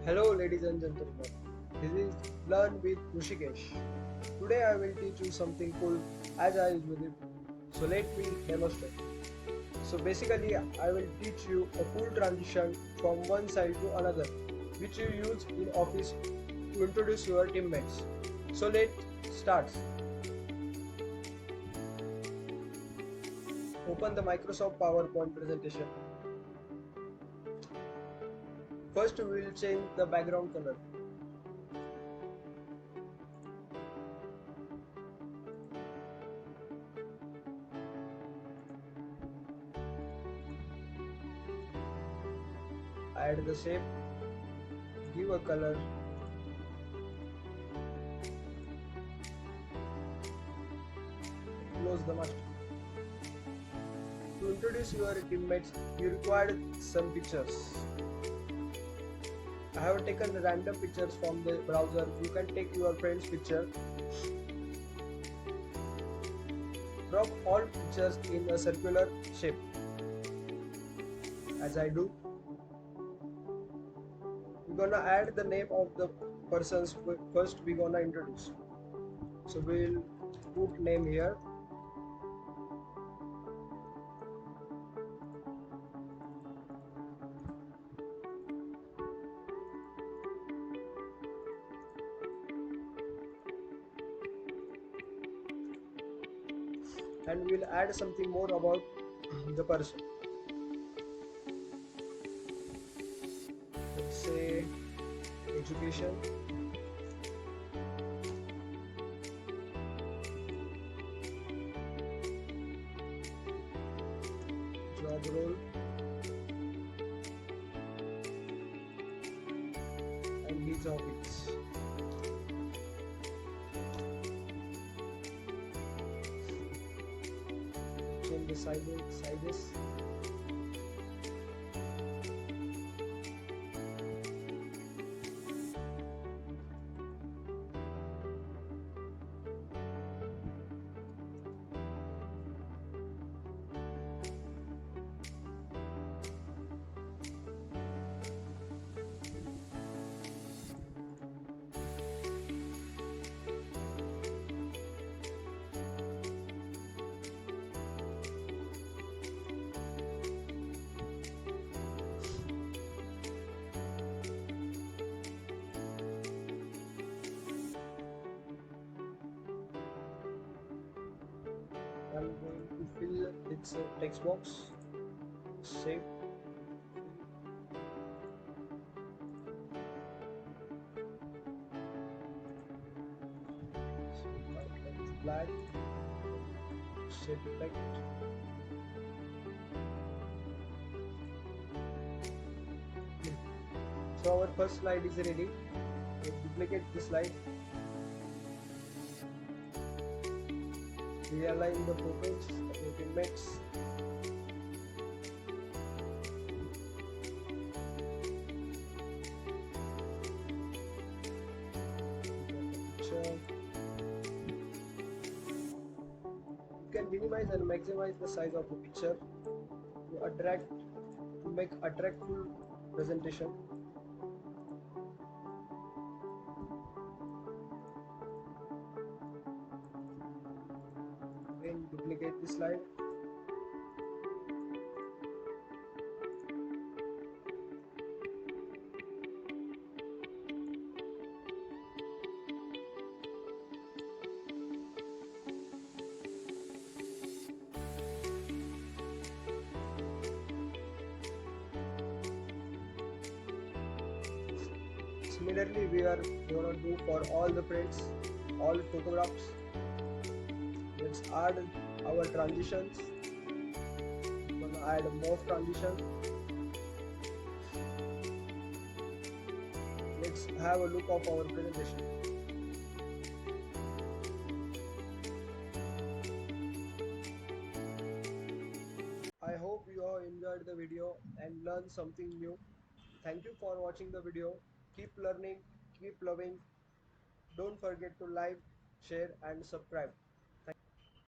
Hello ladies and gentlemen, this is Learn with Rushikesh. Today I will teach you something cool as I usually do. So let me demonstrate. So basically I will teach you a cool transition from one side to another which you use in office to introduce your teammates. So let's start. Open the Microsoft PowerPoint presentation. First we will change the background color. Add the shape, give a color, close the master. To introduce your teammates, you require some pictures. I have taken the random pictures from the browser. You can take your friend's picture. Drop all pictures in a circular shape, as I do. We're gonna add the name of the persons first we're gonna introduce. So we'll put name here. And we'll add something more about the person. Let's say education, job role, and his hobbies. Change the sizes. I'm going to fill its text box. Save. It's black. Shape effect. So our first slide is ready. We'll duplicate this slide. Realign the profiles of your teammates. Picture. You can minimize and maximize the size of the picture to make attractive presentation. Then duplicate this slide. Similarly, we are gonna do for all the friends, all photographs. Let's add our transitions. We're gonna add more transition. Let's have a look of our presentation. I hope you have enjoyed the video and learned something new. Thank you for watching the video. Keep learning, keep loving. Don't forget to like, share and subscribe.